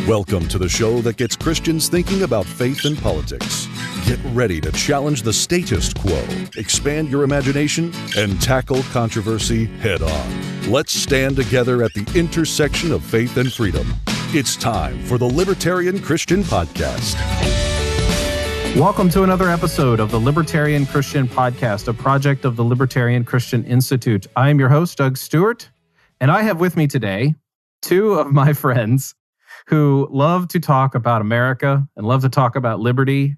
Welcome to the show that gets Christians thinking about faith and politics. Get ready to challenge the status quo, expand your imagination, and tackle controversy head on. Let's stand together at the intersection of faith and freedom. It's time for the Libertarian Christian Podcast. Welcome to another episode of the Libertarian Christian Podcast, a project of the Libertarian Christian Institute. I am your host, Doug Stewart, and I have with me today two of my friends who love to talk about America and love to talk about liberty.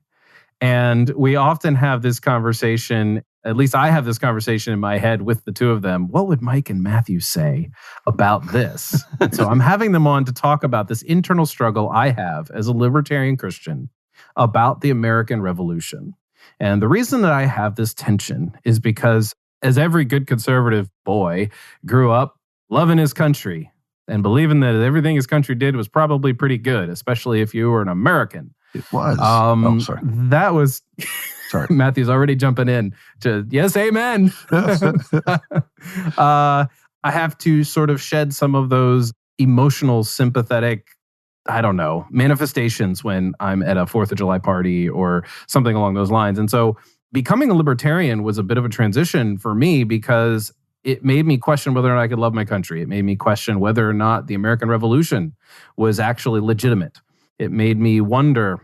And we often have this conversation, at least I have this conversation in my head with the two of them. What would Mike and Matthew say about this? So I'm having them on to talk about this internal struggle I have as a libertarian Christian about the American Revolution. And the reason that I have this tension is because, as every good conservative boy, grew up loving his country and believing that everything his country did was probably pretty good, especially if you were an American. It was. Sorry. That was... Sorry. Matthew's already jumping in to, yes, amen. I have to sort of shed some of those emotional, sympathetic, manifestations when I'm at a 4th of July party or something along those lines. And so becoming a libertarian was a bit of a transition for me because it made me question whether or not I could love my country. It made me question whether or not the American Revolution was actually legitimate. It made me wonder,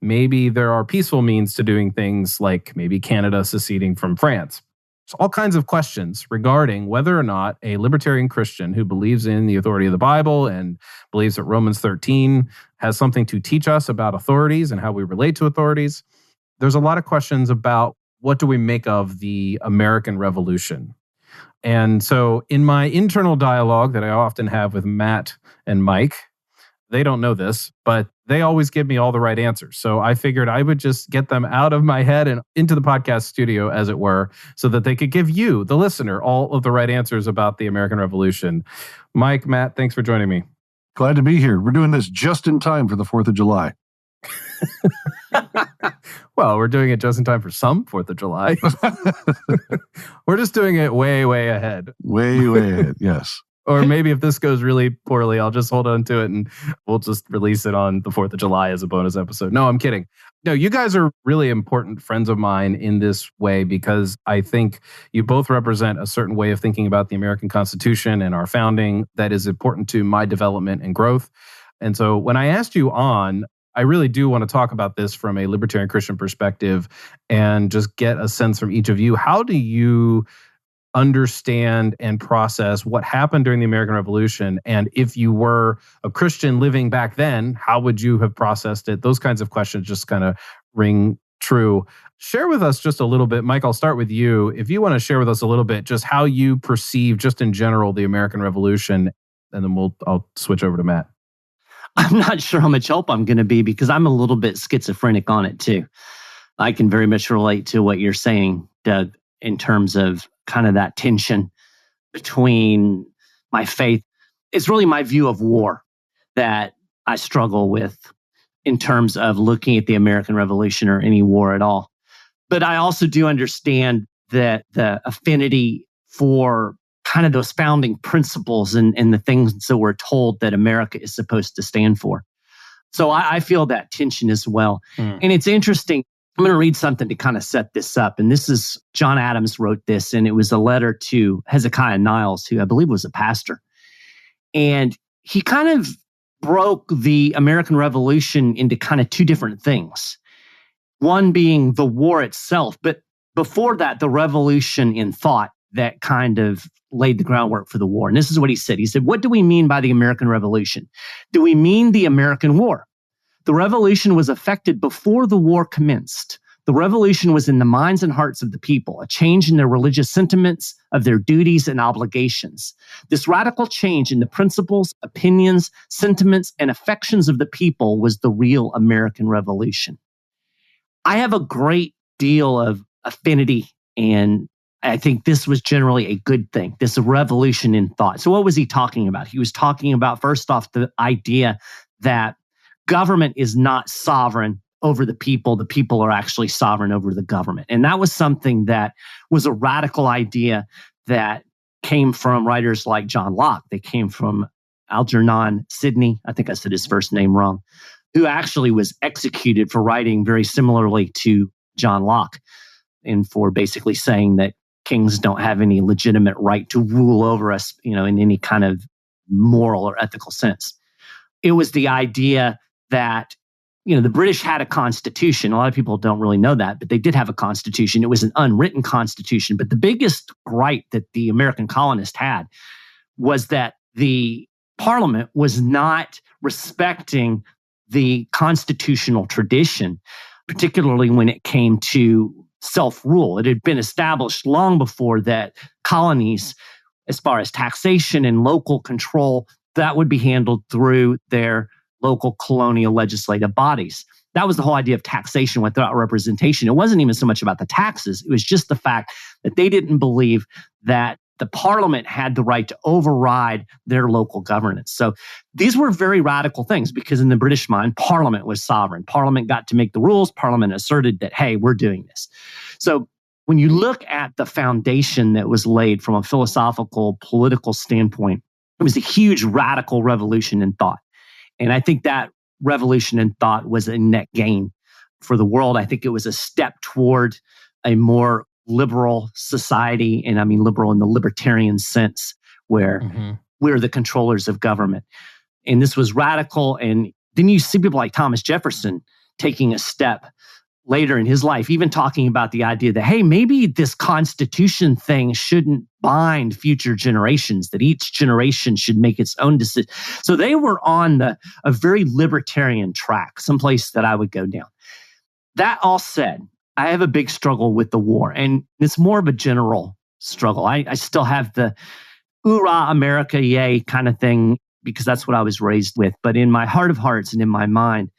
maybe there are peaceful means to doing things like maybe Canada seceding from France. So all kinds of questions regarding whether or not a libertarian Christian who believes in the authority of the Bible and believes that Romans 13 has something to teach us about authorities and how we relate to authorities. There's a lot of questions about what do we make of the American Revolution. And so in my internal dialogue that I often have with Matt and Mike, they don't know this, but they always give me all the right answers. So I figured I would just get them out of my head and into the podcast studio, as it were, so that they could give you, the listener, all of the right answers about the American Revolution. Mike, Matt, thanks for joining me. Glad to be here. We're doing this just in time for the 4th of July. Well, we're doing it just in time for some 4th of July. We're just doing it way, way ahead. Way ahead, yes. Or maybe if this goes really poorly, I'll just hold on to it and we'll just release it on the 4th of July as a bonus episode. No, I'm kidding. No, you guys are really important friends of mine in this way because I think you both represent a certain way of thinking about the American Constitution and our founding that is important to my development and growth. And so when I asked you on, I really do want to talk about this from a libertarian Christian perspective and just get a sense from each of you. How do you understand and process what happened during the American Revolution? And if you were a Christian living back then, how would you have processed it? Those kinds of questions just kind of ring true. Share with us just a little bit. Mike, I'll start with you. If you want to share with us a little bit just how you perceive, just in general, the American Revolution, and then I'll switch over to Matt. I'm not sure how much help I'm going to be because I'm a little bit schizophrenic on it too. I can very much relate to what you're saying, Doug, in terms of kind of that tension between my faith. It's really my view of war that I struggle with in terms of looking at the American Revolution or any war at all. But I also do understand that the affinity for kind of those founding principles and the things that we're told that America is supposed to stand for. So I feel that tension as well. And it's interesting. I'm going to read something to kind of set this up. And this is, John Adams wrote this, and it was a letter to Hezekiah Niles, who I believe was a pastor. And he kind of broke the American Revolution into kind of two different things. One being the war itself, but before that, the revolution in thought that kind of laid the groundwork for the war. And this is what he said. He said, what do we mean by the American Revolution? Do we mean the American War? The revolution was effected before the war commenced. The revolution was in the minds and hearts of the people, a change in their religious sentiments, of their duties and obligations. This radical change in the principles, opinions, sentiments, and affections of the people was the real American Revolution. I have a great deal of affinity, and I think this was generally a good thing, this revolution in thought. So what was he talking about? He was talking about, first off, the idea that government is not sovereign over the people. The people are actually sovereign over the government. And that was something that was a radical idea that came from writers like John Locke. They came from Algernon Sidney, I think I said his first name wrong, who actually was executed for writing very similarly to John Locke and for basically saying that kings don't have any legitimate right to rule over us, in any kind of moral or ethical sense. It was the idea that, the British had a constitution. A lot of people don't really know that, but they did have a constitution. It was an unwritten constitution. But the biggest gripe that the American colonists had was that the Parliament was not respecting the constitutional tradition, particularly when it came to self-rule. It had been established long before that colonies, as far as taxation and local control, that would be handled through their local colonial legislative bodies. That was the whole idea of taxation without representation. It wasn't even so much about the taxes. It was just the fact that they didn't believe that the Parliament had the right to override their local governance. So these were very radical things because in the British mind, Parliament was sovereign. Parliament got to make the rules. Parliament asserted that, hey, we're doing this. So when you look at the foundation that was laid from a philosophical, political standpoint, it was a huge radical revolution in thought. And I think that revolution in thought was a net gain for the world. I think it was a step toward a more liberal society, and I mean liberal in the libertarian sense, where we're the controllers of government. And this was radical. And then you see people like Thomas Jefferson taking a step later in his life, even talking about the idea that, hey, maybe this Constitution thing shouldn't bind future generations, that each generation should make its own decision. So they were on a very libertarian track, someplace that I would go down. That all said, I have a big struggle with the war, and it's more of a general struggle. I still have the hoorah, America, yay kind of thing, because that's what I was raised with. But in my heart of hearts and in my mind,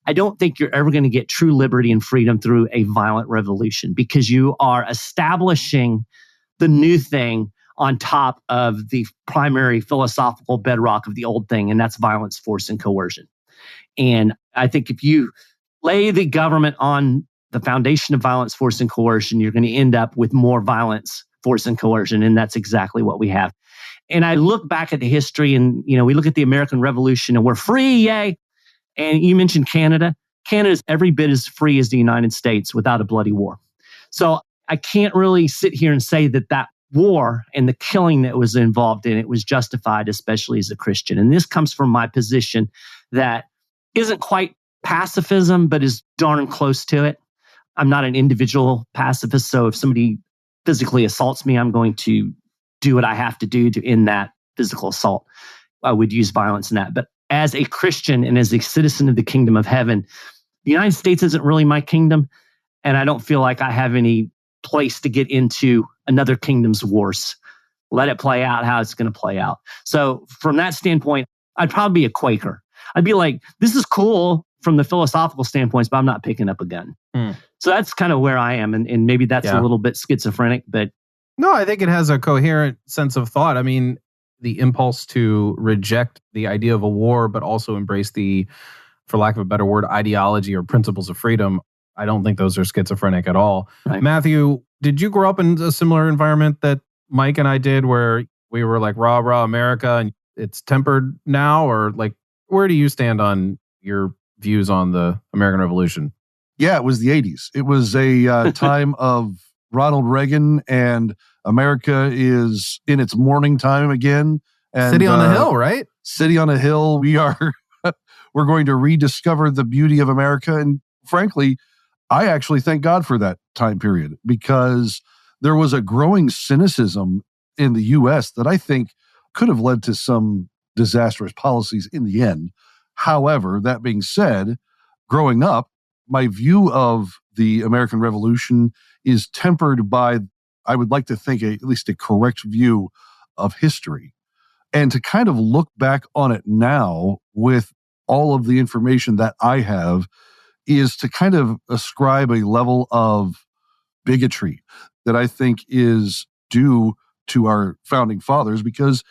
I don't think you're ever going to get true liberty and freedom through a violent revolution, because you are establishing the new thing on top of the primary philosophical bedrock of the old thing, and that's violence, force, and coercion. And I think if you lay the government on the foundation of violence, force, and coercion, you're going to end up with more violence, force, and coercion, and that's exactly what we have. And I look back at the history, and we look at the American Revolution, and we're free, yay! And you mentioned Canada. Canada's every bit as free as the United States without a bloody war. So I can't really sit here and say that that war and the killing that was involved in it was justified, especially as a Christian. And this comes from my position that isn't quite pacifism, but is darn close to it. I'm not an individual pacifist, so if somebody physically assaults me, I'm going to do what I have to do to end that physical assault. I would use violence in that. But as a Christian and as a citizen of the kingdom of heaven, the United States isn't really my kingdom, and I don't feel like I have any place to get into another kingdom's wars. Let it play out how it's going to play out. So from that standpoint, I'd probably be a Quaker. I'd be like, this is cool from the philosophical standpoints, but I'm not picking up a gun. So that's kind of where I am, and maybe that's a little bit schizophrenic, but... No, I think it has a coherent sense of thought. I mean, the impulse to reject the idea of a war, but also embrace the, for lack of a better word, ideology or principles of freedom, I don't think those are schizophrenic at all. Right. Matthew, did you grow up in a similar environment that Mike and I did, where we were like, rah, rah, America, and it's tempered now? Or like, where do you stand on your views on the American Revolution? Yeah, it was the 80s. It was a time of Ronald Reagan, and America is in its morning time again. And, City on a hill, right? City on a hill. We're going to rediscover the beauty of America. And frankly, I actually thank God for that time period, because there was a growing cynicism in the U.S. that I think could have led to some disastrous policies in the end. However, that being said, growing up, my view of the American Revolution is tempered by, I would like to think, at least a correct view of history. And to kind of look back on it now with all of the information that I have is to kind of ascribe a level of bigotry that I think is due to our founding fathers, because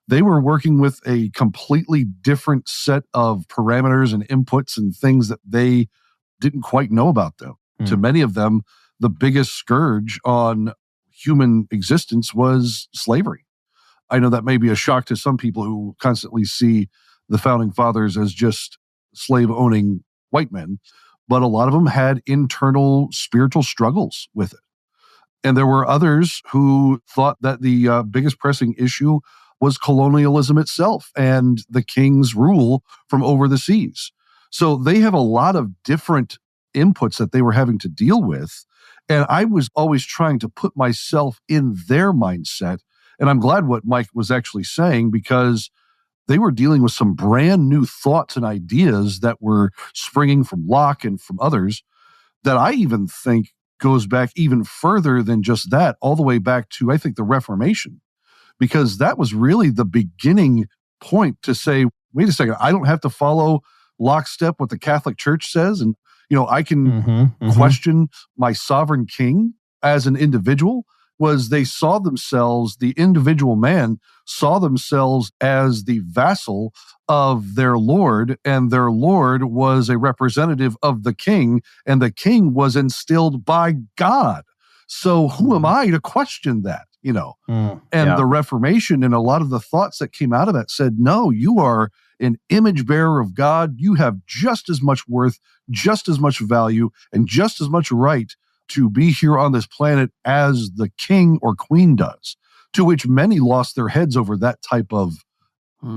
they were working with a completely different set of parameters and inputs and things that they didn't quite know about them. To many of them, the biggest scourge on human existence was slavery. I know that may be a shock to some people who constantly see the founding fathers as just slave-owning white men, but a lot of them had internal spiritual struggles with it. And there were others who thought that the biggest pressing issue was colonialism itself and the king's rule from over the seas. So they have a lot of different inputs that they were having to deal with. And I was always trying to put myself in their mindset. And I'm glad what Mike was actually saying, because they were dealing with some brand new thoughts and ideas that were springing from Locke and from others that I even think goes back even further than just that, all the way back to, I think, the Reformation, because that was really the beginning point to say, wait a second, I don't have to follow lockstep what the Catholic Church says. And, I can question my sovereign king as an individual. Was they saw themselves, the individual man saw themselves as the vassal of their Lord, and their Lord was a representative of the king, and the king was instilled by God. So who am I to question that, The Reformation and a lot of the thoughts that came out of that said, no, you are an image bearer of God. You have just as much worth, just as much value, and just as much right to be here on this planet as the king or queen does, to which many lost their heads over that type of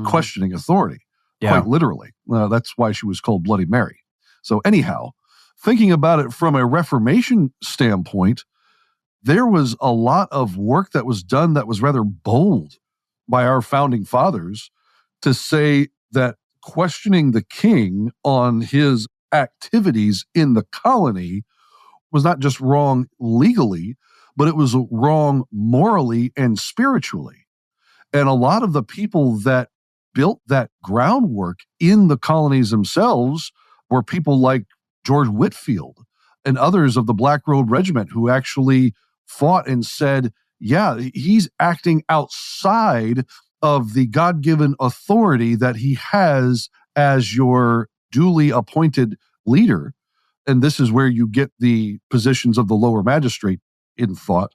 questioning authority, quite literally. That's why she was called Bloody Mary. So anyhow, thinking about it from a Reformation standpoint, there was a lot of work that was done that was rather bold by our founding fathers to say that questioning the king on his activities in the colony was not just wrong legally, but it was wrong morally and spiritually. And a lot of the people that built that groundwork in the colonies themselves were people like George Whitefield and others of the Black Robe Regiment, who actually fought and said, yeah, he's acting outside of the God-given authority that he has as your duly appointed leader. And this is where you get the positions of the lower magistrate in thought.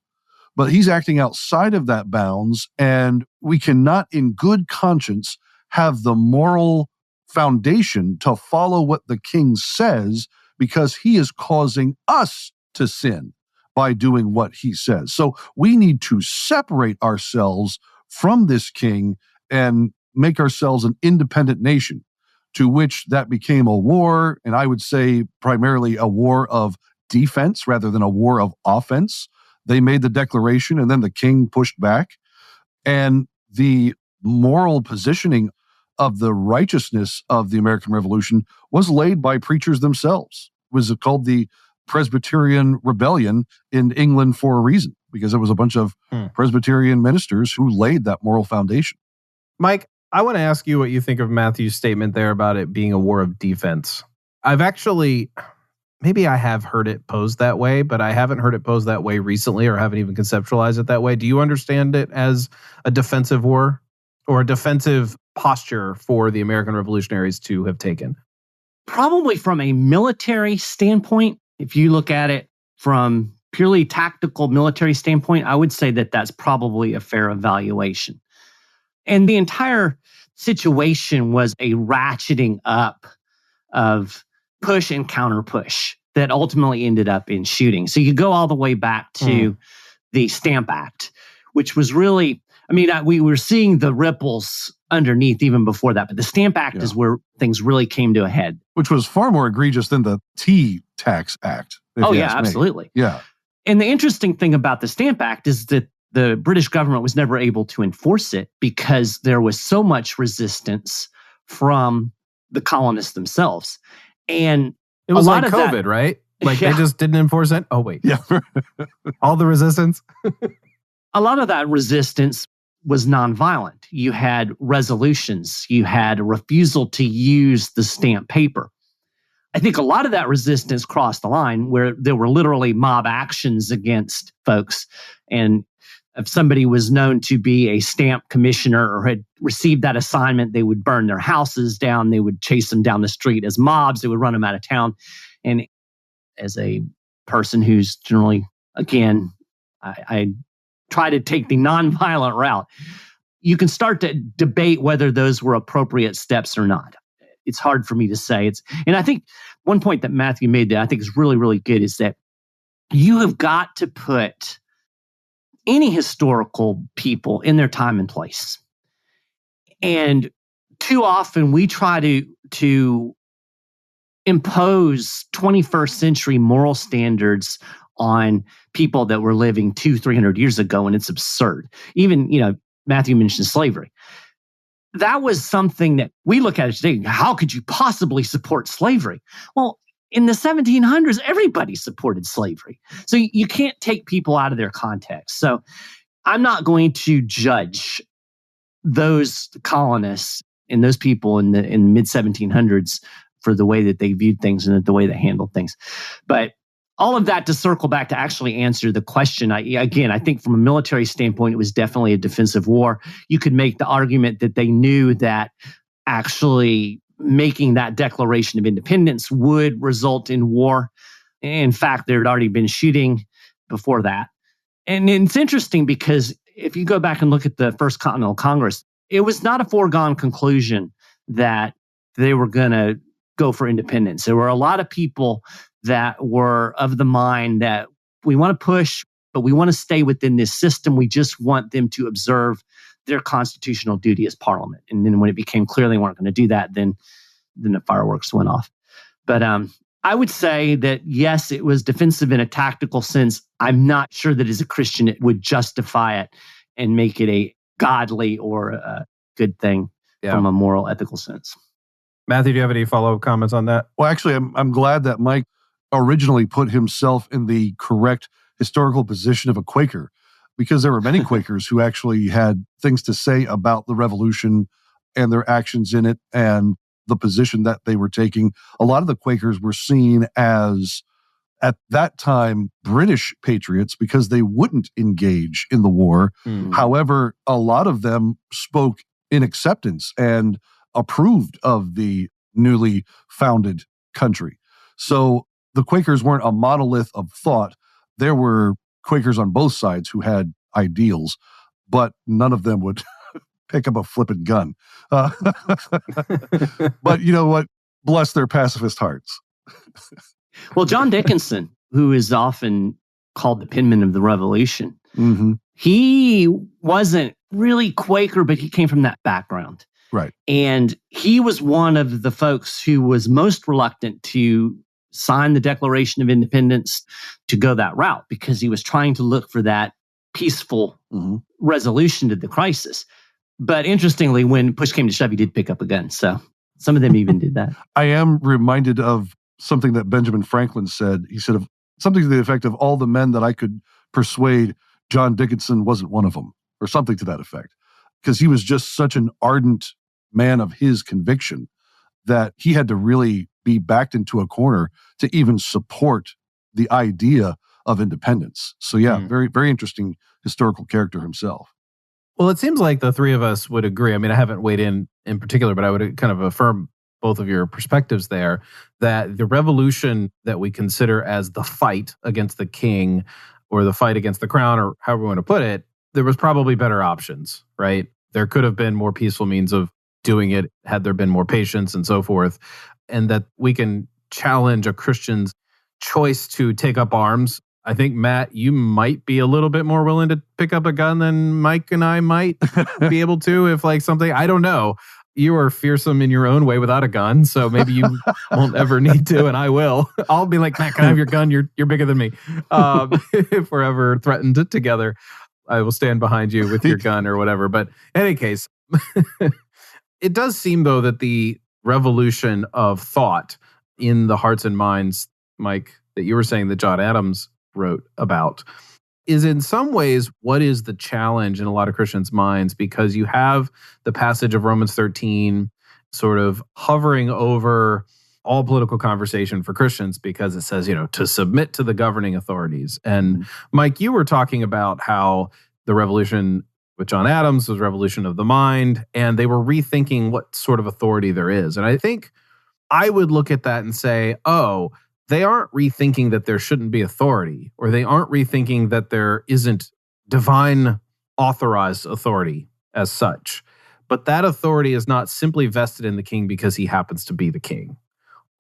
But he's acting outside of that bounds, and we cannot in good conscience have the moral foundation to follow what the king says, because he is causing us to sin by doing what he says. So we need to separate ourselves from this king and make ourselves an independent nation, to which that became a war, and I would say primarily a war of defense rather than a war of offense. They made the declaration, and then the king pushed back. And the moral positioning of the righteousness of the American Revolution was laid by preachers themselves. It was called the Presbyterian Rebellion in England for a reason, because it was a bunch of Presbyterian ministers who laid that moral foundation. Mike, I want to ask you what you think of Matthew's statement there about it being a war of defense. I've actually, maybe I have heard it posed that way, but I haven't heard it posed that way recently, or haven't even conceptualized it that way. Do you understand it as a defensive war or a defensive posture for the American revolutionaries to have taken? Probably from a military standpoint, if you look at it from purely tactical military standpoint, I would say that that's probably a fair evaluation. And the entire situation was a ratcheting up of push and counter push that ultimately ended up in shooting. So you go all the way back to the Stamp Act, which was really, we were seeing the ripples underneath even before that, but the Stamp Act is where things really came to a head. Which was far more egregious than the Tea Tax Act. Oh yeah, absolutely. Yeah. And the interesting thing about the Stamp Act is that the British government was never able to enforce it because there was so much resistance from the colonists themselves. And it was like COVID, right? Like they just didn't enforce it. Oh, wait. Yeah. All the resistance. A lot of that resistance was nonviolent. You had resolutions. You had a refusal to use the stamp paper. I think a lot of that resistance crossed the line where there were literally mob actions against folks. And if somebody was known to be a stamp commissioner or had received that assignment, they would burn their houses down. They would chase them down the street as mobs. They would run them out of town. And as a person who's generally, again, I try to take the nonviolent route. you can start to debate whether those were appropriate steps or not. It's hard for me to say. And I think one point that Matthew made that I think is really, really good is that you have got to put any historical people in their time and place. And too often we try to impose 21st century moral standards on people that were living 200-300 years ago, and it's absurd. Even, Matthew mentioned slavery. That was something that we look at today. How could you possibly support slavery? Well, in the 1700s, everybody supported slavery. So you can't take people out of their context. So I'm not going to judge those colonists and those people in the mid 1700s for the way that they viewed things and the way they handled things. But all of that to circle back to actually answer the question. I think from a military standpoint, it was definitely a defensive war. You could make the argument that they knew that actually making that Declaration of Independence would result in war. In fact, there had already been shooting before that. And it's interesting because if you go back and look at the First Continental Congress, it was not a foregone conclusion that they were going to go for independence. There were a lot of people that were of the mind that we want to push, but we want to stay within this system. We just want them to observe their constitutional duty as Parliament. And then when it became clear they weren't going to do that, then the fireworks went off. But I would say that, yes, it was defensive in a tactical sense. I'm not sure that as a Christian it would justify it and make it a godly or a good thing from a moral, ethical sense. Matthew, do you have any follow-up comments on that? Well, actually, I'm glad that Mike originally put himself in the correct historical position of a Quaker, because there were many Quakers who actually had things to say about the revolution and their actions in it and the position that they were taking. A lot of the Quakers were seen as, at that time, British patriots because they wouldn't engage in the war. However, a lot of them spoke in acceptance and approved of the newly founded country. So the Quakers weren't a monolith of thought. There were Quakers on both sides who had ideals, but none of them would pick up a flippin' gun. But you know what? Bless their pacifist hearts. Well, John Dickinson, who is often called the penman of the Revolution, he wasn't really Quaker, but he came from that background. Right. And he was one of the folks who was most reluctant to sign the Declaration of Independence, to go that route, because he was trying to look for that peaceful resolution to the crisis. But interestingly, when push came to shove, he did pick up a gun. So some of them even did that. I am reminded of something that Benjamin Franklin said. He said, something to the effect of, all the men that I could persuade, John Dickinson wasn't one of them, or something to that effect. Because he was just such an ardent man of his conviction that he had to really be backed into a corner to even support the idea of independence. So very, very interesting historical character himself. Well, it seems like the three of us would agree. I mean, I haven't weighed in particular, but I would kind of affirm both of your perspectives there, that the revolution that we consider as the fight against the king or the fight against the crown, or however we want to put it, there was probably better options, right? There could have been more peaceful means of doing it had there been more patience and so forth. And that we can challenge a Christian's choice to take up arms. I think, Matt, you might be a little bit more willing to pick up a gun than Mike and I might be able to, if like something, I don't know. You are fearsome in your own way without a gun, so maybe you won't ever need to, and I will. I'll be like, Matt, can I have your gun? You're bigger than me. If we're ever threatened together, I will stand behind you with your gun or whatever. But in any case, it does seem, though, that the revolution of thought in the hearts and minds, Mike, that you were saying that John Adams wrote about, is in some ways what is the challenge in a lot of Christians' minds, because you have the passage of Romans 13 sort of hovering over all political conversation for Christians, because it says, to submit to the governing authorities. And Mike, you were talking about how the revolution with John Adams was revolution of the mind, and they were rethinking what sort of authority there is. And I think I would look at that and say, they aren't rethinking that there shouldn't be authority, or they aren't rethinking that there isn't divine authorized authority as such. But that authority is not simply vested in the king because he happens to be the king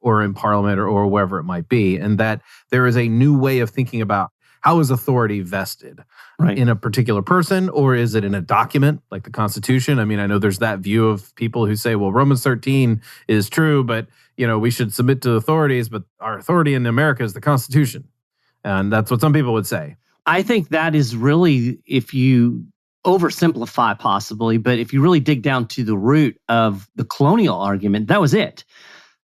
or in parliament or wherever it might be. And that there is a new way of thinking about how is authority vested in a particular person, or is it in a document like the Constitution? I mean, I know there's that view of people who say, well, Romans 13 is true, but we should submit to authorities, but our authority in America is the Constitution. And that's what some people would say. I think that is really, if you oversimplify possibly, but if you really dig down to the root of the colonial argument, that was it.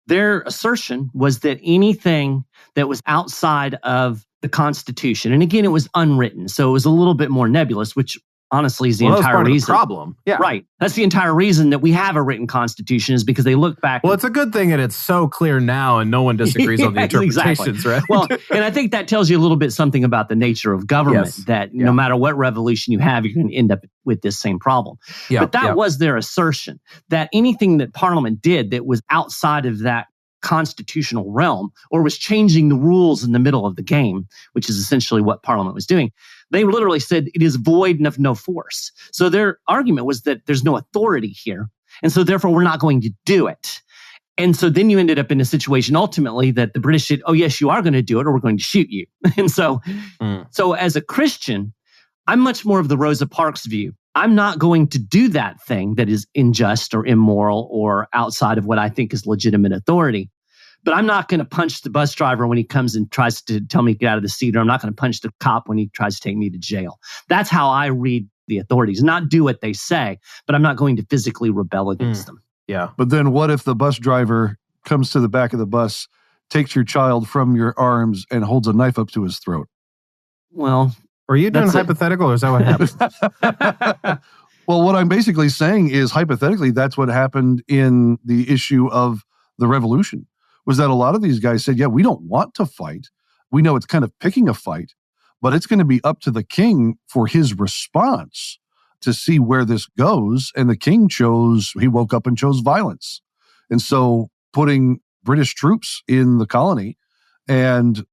Their assertion was that anything that was outside of the Constitution, and again, it was unwritten, so it was a little bit more nebulous, which honestly is the entire reason. Of the problem. Yeah. Right. That's the entire reason that we have a written Constitution, is because they look back. Well, it's a good thing that it's so clear now and no one disagrees on the interpretations, right? Well, and I think that tells you a little bit something about the nature of government, that no matter what revolution you have, you're going to end up with this same problem. Yeah. But that was their assertion, that anything that Parliament did that was outside of that constitutional realm or was changing the rules in the middle of the game, which is essentially what Parliament was doing, they literally said it is void and of no force. So their argument was that there's no authority here, and so therefore we're not going to do it. And so then you ended up in a situation ultimately that the British said, oh yes, you are going to do it or we're going to shoot you. And so as a Christian, I'm much more of the Rosa Parks view. I'm not going to do that thing that is unjust or immoral or outside of what I think is legitimate authority. But I'm not going to punch the bus driver when he comes and tries to tell me to get out of the seat, or I'm not going to punch the cop when he tries to take me to jail. That's how I read the authorities. Not do what they say, but I'm not going to physically rebel against them. Yeah. But then what if the bus driver comes to the back of the bus, takes your child from your arms, and holds a knife up to his throat? Well, are you doing hypothetical, or is that what happened? Well, what I'm basically saying is, hypothetically, that's what happened in the issue of the revolution, was that a lot of these guys said, yeah, we don't want to fight. We know it's kind of picking a fight, but it's going to be up to the king for his response to see where this goes. And the king he woke up and chose violence. And so putting British troops in the colony and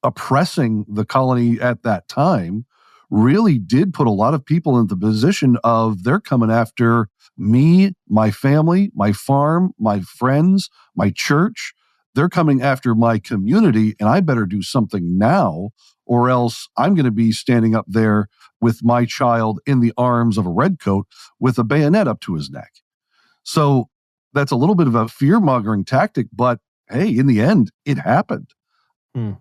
oppressing the colony at that time really did put a lot of people in the position of, they're coming after me, my family, my farm, my friends, my church. They're coming after my community, and I better do something now, or else I'm going to be standing up there with my child in the arms of a redcoat with a bayonet up to his neck. So that's a little bit of a fear-mongering tactic, but hey, in the end, it happened.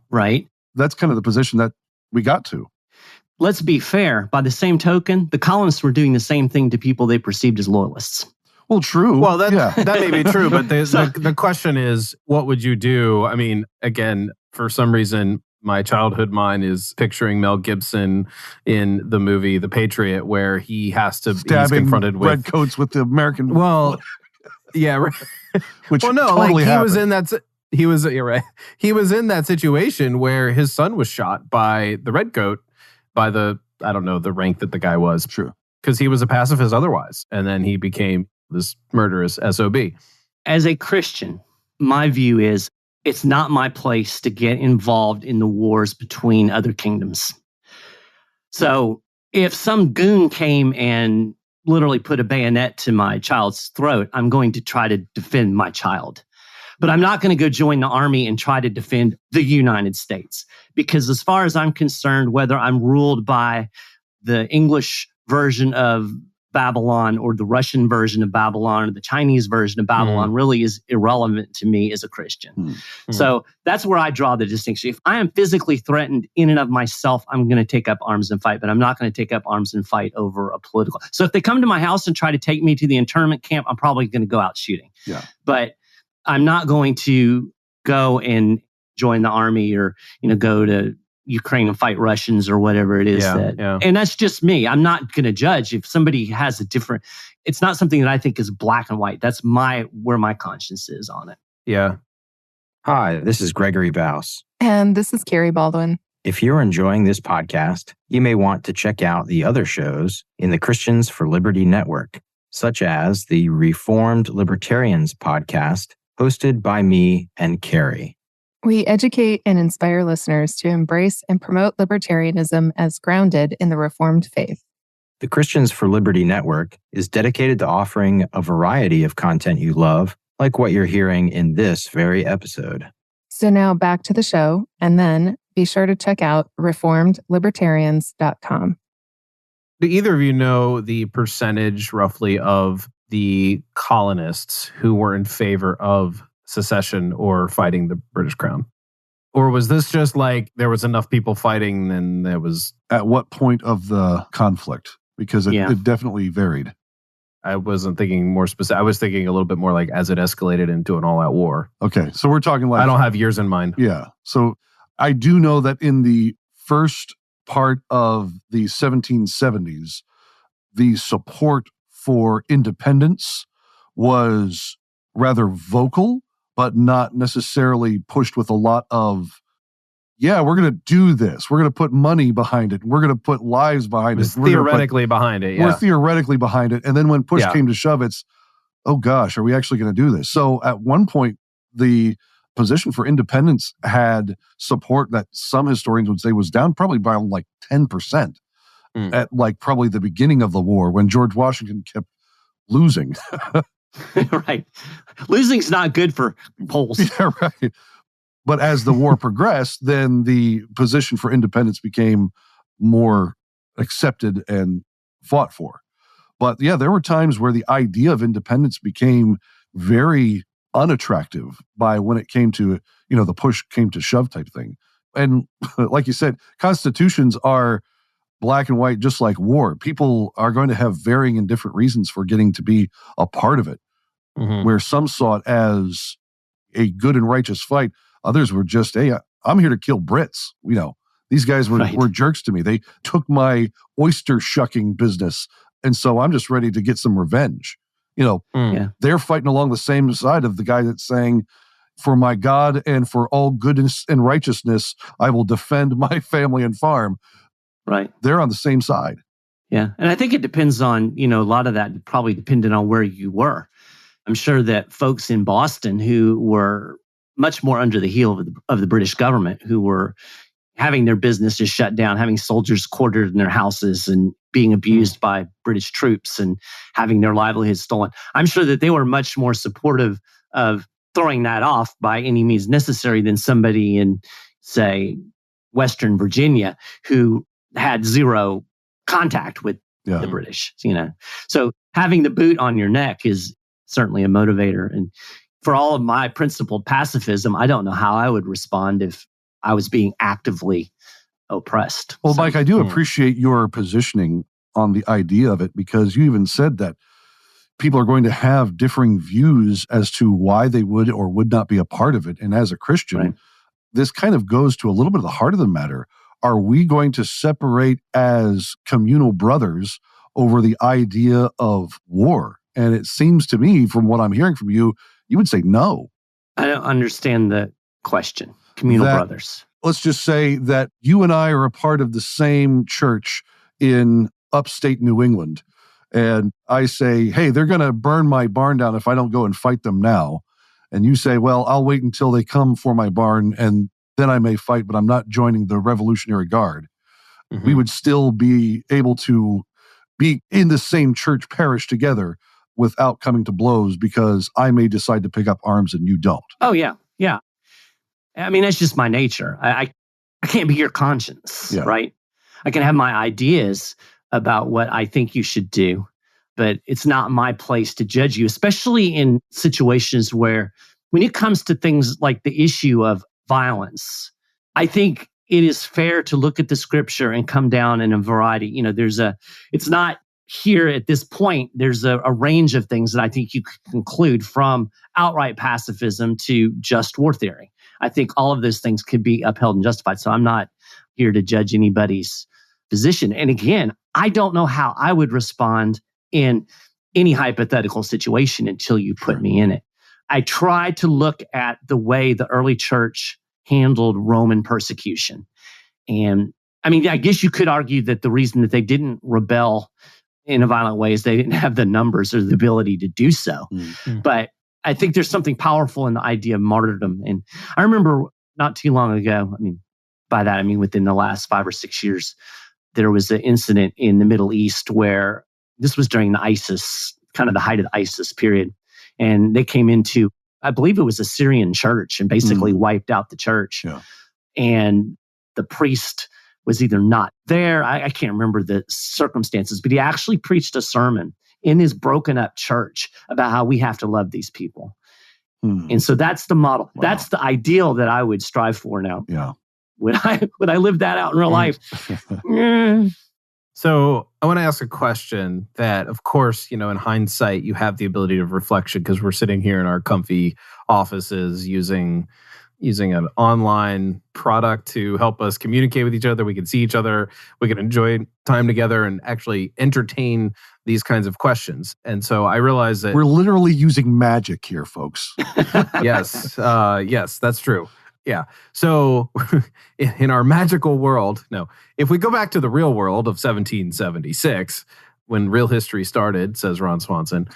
Right. That's kind of the position that we got to. Let's be fair. By the same token, the colonists were doing the same thing to people they perceived as loyalists. Well, true. Well, that may be true, but the question is, what would you do? I mean, again, for some reason, my childhood mind is picturing Mel Gibson in the movie The Patriot, where he's confronted with redcoats with the American. Well, yeah, which well, no, totally he happened. was in that. You're right. He was in that situation where his son was shot by the redcoat, by the rank that the guy was. True. Because he was a pacifist otherwise, and then he became this murderous SOB. As a Christian, my view is it's not my place to get involved in the wars between other kingdoms. So if some goon came and literally put a bayonet to my child's throat, I'm going to try to defend my child. But I'm not going to go join the army and try to defend the United States. Because as far as I'm concerned, whether I'm ruled by the English version of Babylon or the Russian version of Babylon or the Chinese version of Babylon really is irrelevant to me as a Christian. So that's where I draw the distinction. If I am physically threatened in and of myself, I'm going to take up arms and fight, but I'm not going to take up arms and fight over a political. So if they come to my house and try to take me to the internment camp, I'm probably going to go out shooting. Yeah. But I'm not going to go and join the army or, go to Ukraine and fight Russians or whatever it is. And that's just me. I'm not going to judge if somebody has a different, it's not something that I think is black and white. That's where my conscience is on it. Yeah. Hi, this is Gregory Baus. And this is Carrie Baldwin. If you're enjoying this podcast, you may want to check out the other shows in the Christians for Liberty Network, such as the Reformed Libertarians podcast, hosted by me and Carrie. We educate and inspire listeners to embrace and promote libertarianism as grounded in the Reformed faith. The Christians for Liberty Network is dedicated to offering a variety of content you love, like what you're hearing in this very episode. So now back to the show, and then be sure to check out reformedlibertarians.com. Do either of you know the percentage roughly of the colonists who were in favor of secession or fighting the British Crown? Or was this just like there was enough people fighting and there was... At what point of the conflict? Because it definitely varied. I wasn't thinking more specific. I was thinking a little bit more like as it escalated into an all-out war. Okay, so we're talking like... I don't have years in mind. Yeah, so I do know that in the first part of the 1770s, the support for independence was rather vocal, but not necessarily pushed with a lot of, we're going to do this. We're going to put money behind it. We're going to put lives behind it. We're theoretically behind it. Yeah. We're theoretically behind it. And then when push came to shove, it's, oh gosh, are we actually going to do this? So at one point, the position for independence had support that some historians would say was down probably by like 10% at like probably the beginning of the war when George Washington kept losing. Right. Losing's not good for polls. Yeah, right. But as the war progressed, then the position for independence became more accepted and fought for. But yeah, there were times where the idea of independence became very unattractive by when it came to, the push came to shove type thing. And like you said, constitutions are black and white, just like war. People are going to have varying and different reasons for getting to be a part of it, where some saw it as a good and righteous fight. Others were just, hey, I'm here to kill Brits. These guys were jerks to me. They took my oyster shucking business. And so I'm just ready to get some revenge. They're fighting along the same side of the guy that's saying, for my God and for all goodness and righteousness, I will defend my family and farm. Right. They're on the same side. Yeah. And I think it depends on, a lot of that probably depended on where you were. I'm sure that folks in Boston who were much more under the heel of the British government, who were having their businesses shut down, having soldiers quartered in their houses and being abused by British troops and having their livelihoods stolen. I'm sure that they were much more supportive of throwing that off by any means necessary than somebody in, say, Western Virginia who had zero contact with the British, So having the boot on your neck is certainly a motivator. And for all of my principled pacifism, I don't know how I would respond if I was being actively oppressed. Well, Mike, I do appreciate your positioning on the idea of it, because you even said that people are going to have differing views as to why they would or would not be a part of it. And as a Christian, this kind of goes to a little bit of the heart of the matter. Are we going to separate as communal brothers over the idea of war? And it seems to me, from what I'm hearing from you, you would say no. I don't understand the question. Communal brothers. Let's just say that you and I are a part of the same church in upstate New England. And I say, hey, they're going to burn my barn down if I don't go and fight them now. And you say, well, I'll wait until they come for my barn and then I may fight, but I'm not joining the Revolutionary Guard. We would still be able to be in the same church parish together without coming to blows, because I may decide to pick up arms and you don't. Oh, yeah. Yeah. I mean, that's just my nature. I can't be your conscience, right? I can have my ideas about what I think you should do, but it's not my place to judge you, especially in situations where, when it comes to things like the issue of violence, I think it is fair to look at the scripture and come down in a variety. It's not here at this point, there's a range of things that I think you could conclude, from outright pacifism to just war theory. I think all of those things could be upheld and justified. So I'm not here to judge anybody's position. And again, I don't know how I would respond in any hypothetical situation until you put me in it. I try to look at the way the early church handled Roman persecution. And I mean, I guess you could argue that the reason that they didn't rebel in a violent way is they didn't have the numbers or the ability to do so. But I think there's something powerful in the idea of martyrdom. And I remember not too long ago, by that I mean within the last 5 or 6 years, there was an incident in the Middle East where this was during the ISIS, kind of the height of the ISIS period. And they came into, I believe it was a Syrian church, and basically wiped out the church. Yeah. And the priest was either not there, I can't remember the circumstances, but he actually preached a sermon in his broken up church about how we have to love these people. And so that's the model. Wow. That's the ideal that I would strive for now. Yeah. Would I live that out in real life? So I want to ask a question that, of course, in hindsight, you have the ability of reflection because we're sitting here in our comfy offices using an online product to help us communicate with each other. We can see each other. We can enjoy time together and actually entertain these kinds of questions. And so I realize that we're literally using magic here, folks. Yes, that's true. Yeah. So in our magical world, if we go back to the real world of 1776, when real history started, says Ron Swanson,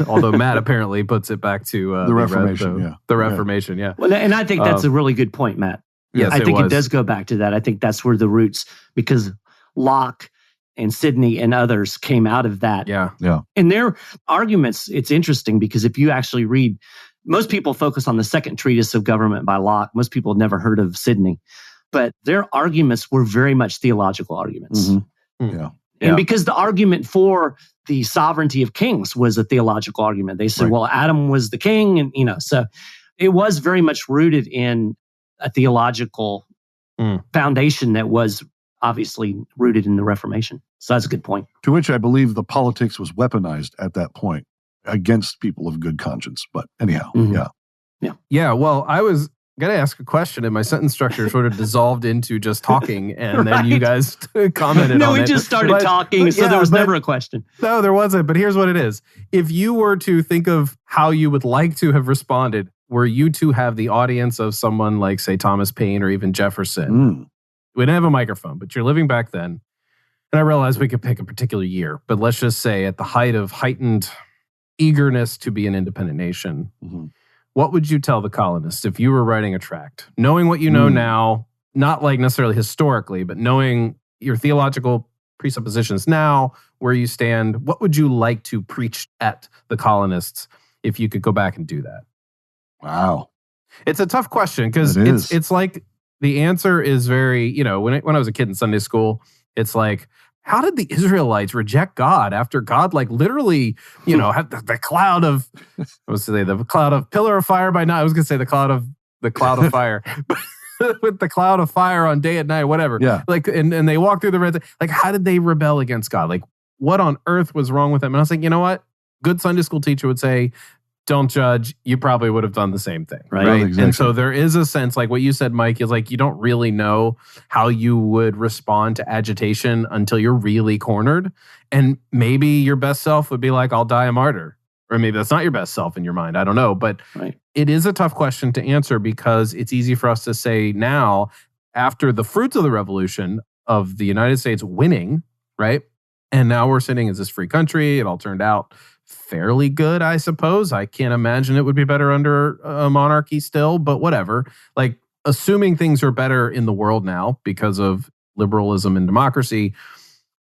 although Matt apparently puts it back to the Reformation. The Reformation, yeah. Well, and I think that's a really good point, Matt. Yes, I think it does go back to that. I think that's where the roots, because Locke and Sidney and others came out of that. Yeah. And their arguments, it's interesting because if you actually read, most people focus on the second treatise of government by Locke. Most people have never heard of Sidney. But their arguments were very much theological arguments. Yeah. And because the argument for the sovereignty of kings was a theological argument. They said, well, Adam was the king. And, so it was very much rooted in a theological foundation that was obviously rooted in the Reformation. So that's a good point. To which I believe the politics was weaponized at that point against people of good conscience. But anyhow, Yeah, well, I was going to ask a question and my sentence structure sort of dissolved into just talking and then you guys commented on it. No, we just started talking, so there was never a question. No, there wasn't, but here's what it is. If you were to think of how you would like to have responded, were you to have the audience of someone like, say, Thomas Paine or even Jefferson, we didn't have a microphone, but you're living back then. And I realize we could pick a particular year, but let's just say at the height of heightened eagerness to be an independent nation, what would you tell the colonists if you were writing a tract? Knowing what you know now, not like necessarily historically, but knowing your theological presuppositions now, where you stand, what would you like to preach at the colonists if you could go back and do that? Wow. It's a tough question because it's like the answer is very, when I was a kid in Sunday school, it's like, how did the Israelites reject God after God, like literally, had the cloud of, the cloud of pillar of fire by night? I was going to say the cloud of fire, with the cloud of fire on day and night, whatever. Yeah. Like, and they walk through the red. Like, how did they rebel against God? Like, what on earth was wrong with them? And I was like, you know what? Good Sunday school teacher would say, don't judge. You probably would have done the same thing. Right. Exactly. And so there is a sense, like what you said, Mike, is like, you don't really know how you would respond to agitation until you're really cornered. And maybe your best self would be like, I'll die a martyr. Or maybe that's not your best self in your mind. I don't know. But it is a tough question to answer because it's easy for us to say now, after the fruits of the revolution of the United States winning, right? And now we're sitting as this free country. It all turned out fairly good, I suppose. I can't imagine it would be better under a monarchy still, but whatever. Like, assuming things are better in the world now because of liberalism and democracy,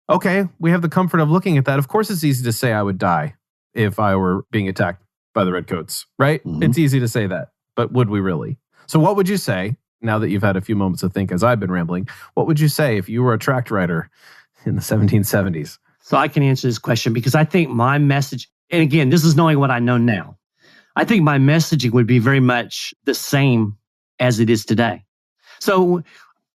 okay, we have the comfort of looking at that. Of course, it's easy to say I would die if I were being attacked by the Redcoats, right? It's easy to say that, but would we really? So what would you say, now that you've had a few moments to think as I've been rambling, what would you say if you were a tract writer in the 1770s? So I can answer this question because I think my message, and again, this is knowing what I know now, I think my messaging would be very much the same as it is today. So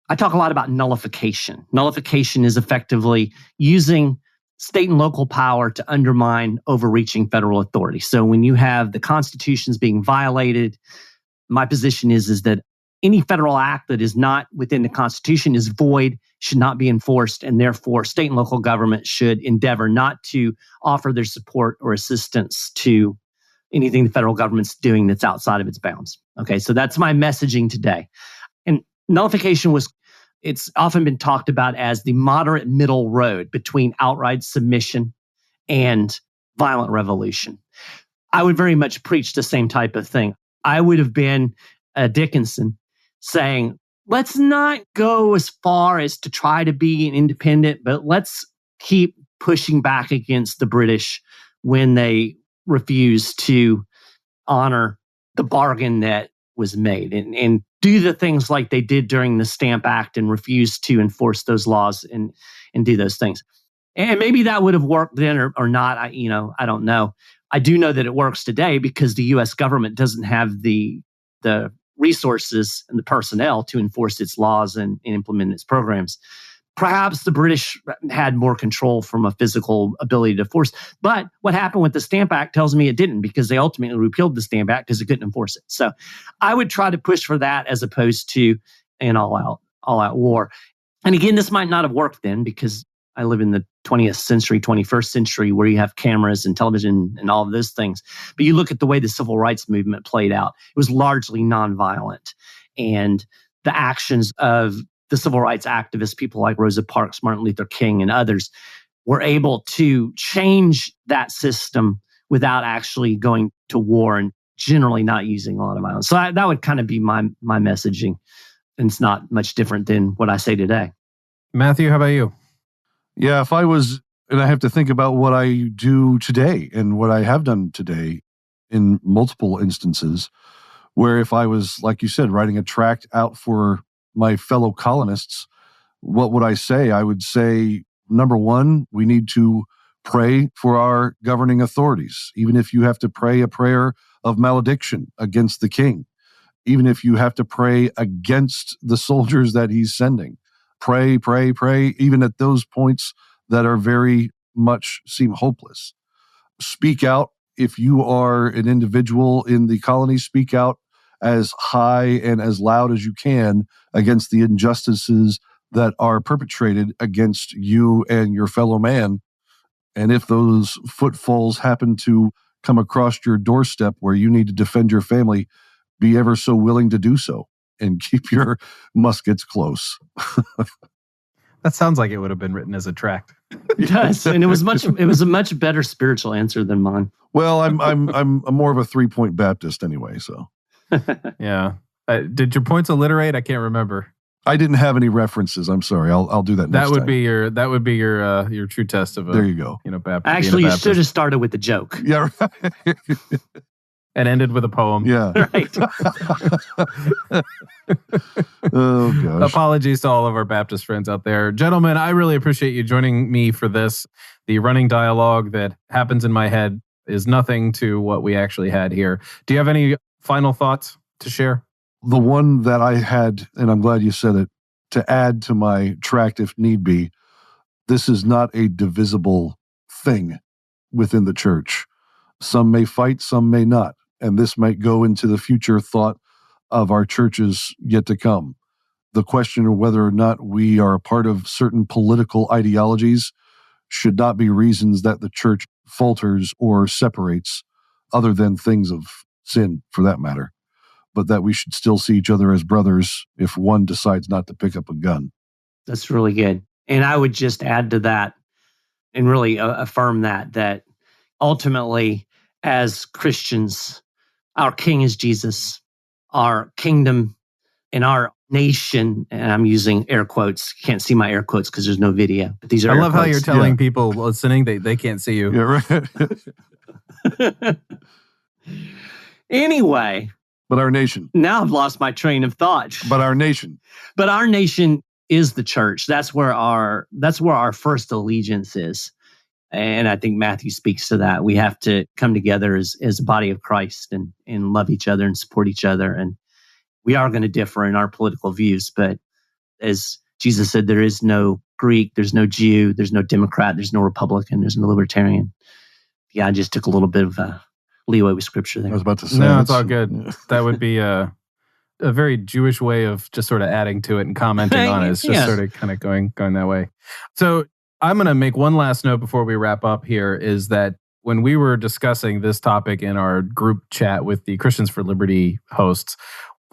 I talk a lot about nullification. Nullification is effectively using state and local power to undermine overreaching federal authority. So when you have the constitutions being violated, my position is that any federal act that is not within the Constitution is void, should not be enforced, and therefore state and local government should endeavor not to offer their support or assistance to anything the federal government's doing that's outside of its bounds. Okay, so that's my messaging today. And nullification it's often been talked about as the moderate middle road between outright submission and violent revolution. I would very much preach the same type of thing. I would have been Dickinson saying, let's not go as far as to try to be an independent, but let's keep pushing back against the British when they refuse to honor the bargain that was made and do the things like they did during the Stamp Act and refuse to enforce those laws and do those things. And maybe that would have worked then or not. I don't know. I do know that it works today because the U.S. government doesn't have the resources and the personnel to enforce its laws and implement its programs. Perhaps the British had more control from a physical ability to force. But what happened with the Stamp Act tells me it didn't, because they ultimately repealed the Stamp Act because they couldn't enforce it. So I would try to push for that as opposed to an all-out war. And again, this might not have worked then because I live in the 20th century, 21st century, where you have cameras and television and all of those things. But you look at the way the civil rights movement played out. It was largely nonviolent. And the actions of the civil rights activists, people like Rosa Parks, Martin Luther King, and others, were able to change that system without actually going to war and generally not using a lot of violence. So that would kind of be my messaging. And it's not much different than what I say today. Matthew, how about you? Yeah, if I was, and I have to think about what I do today and what I have done today in multiple instances, where if I was, like you said, writing a tract out for my fellow colonists, what would I say? I would say, number one, we need to pray for our governing authorities, even if you have to pray a prayer of malediction against the king, even if you have to pray against the soldiers that he's sending. Pray, pray, pray, even at those points that are very much seem hopeless. Speak out. If you are an individual in the colony, speak out as high and as loud as you can against the injustices that are perpetrated against you and your fellow man. And if those footfalls happen to come across your doorstep where you need to defend your family, be ever so willing to do so and keep your muskets close. That sounds like it would have been written as a tract. It does, and it was a much better spiritual answer than mine. Well, I'm more of a 3-point Baptist anyway, so. Yeah. Did your points alliterate? I can't remember. I didn't have any references. I'm sorry. I'll do that next time. That would be your true test of a, there you go. Baptist. Actually, you should have started with a joke. Yeah, right. And ended with a poem. Yeah. Right. Oh, gosh. Apologies to all of our Baptist friends out there. Gentlemen, I really appreciate you joining me for this. The running dialogue that happens in my head is nothing to what we actually had here. Do you have any final thoughts to share? The one that I had, and I'm glad you said it, to add to my tract if need be, this is not a divisible thing within the church. Some may fight, some may not. And this might go into the future thought of our churches yet to come. The question of whether or not we are a part of certain political ideologies should not be reasons that the church falters or separates, other than things of sin, for that matter. But that we should still see each other as brothers if one decides not to pick up a gun. That's really good. And I would just add to that and really affirm that ultimately, as Christians, our King is Jesus. Our kingdom and our nation, and I'm using air quotes. You can't see my air quotes because there's no video. But these are I love air how you're quotes. telling people listening they can't see you. Yeah, right. Anyway. But our nation. Now I've lost my train of thought. But our nation. But our nation is the church. That's where our first allegiance is. And I think Matthew speaks to that. We have to come together as a body of Christ and love each other and support each other. And we are going to differ in our political views. But as Jesus said, there is no Greek, there's no Jew, there's no Democrat, there's no Republican, there's no Libertarian. Yeah, I just took a little bit of a leeway with scripture there. I was about to say. No, it's all good. That would be a very Jewish way of just sort of adding to it and commenting on it. It's just sort of kind of going that way. So I'm going to make one last note before we wrap up here, is that when we were discussing this topic in our group chat with the Christians for Liberty hosts,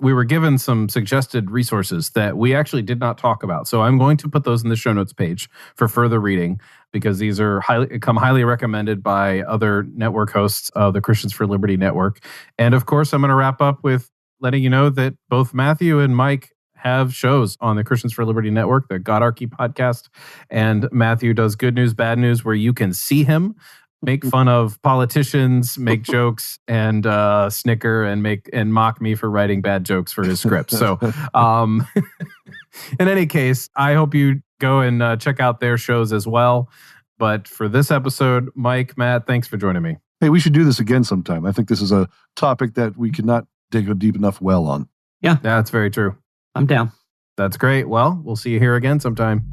we were given some suggested resources that we actually did not talk about. So I'm going to put those in the show notes page for further reading, because these are highly recommended by other network hosts of the Christians for Liberty network. And of course, I'm going to wrap up with letting you know that both Matthew and Mike have shows on the Christians for Liberty Network, the Godarchy podcast, and Matthew does Good News, Bad News, where you can see him make fun of politicians, make jokes, and snicker and mock me for writing bad jokes for his scripts. So, in any case, I hope you go and check out their shows as well. But for this episode, Mike, Matt, thanks for joining me. Hey, we should do this again sometime. I think this is a topic that we could not dig a deep enough well on. Yeah, that's very true. I'm down. That's great. Well, we'll see you here again sometime.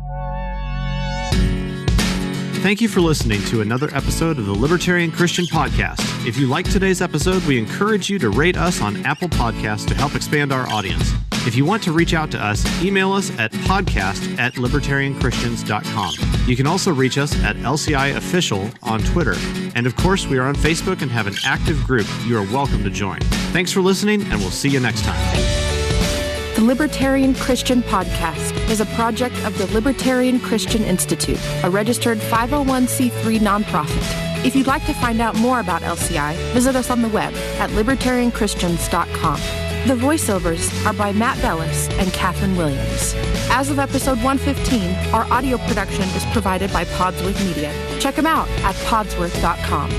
Thank you for listening to another episode of the Libertarian Christian Podcast. If you liked today's episode, we encourage you to rate us on Apple Podcasts to help expand our audience. If you want to reach out to us, email us at podcast@libertarianchristians.com. You can also reach us at LCI Official on Twitter. And of course, we are on Facebook and have an active group you are welcome to join. Thanks for listening, and we'll see you next time. The Libertarian Christian Podcast is a project of the Libertarian Christian Institute, a registered 501c3 nonprofit. If you'd like to find out more about LCI, visit us on the web at libertarianchristians.com. The voiceovers are by Matt Bellis and Catherine Williams. As of episode 115, our audio production is provided by Podsworth Media. Check them out at podsworth.com.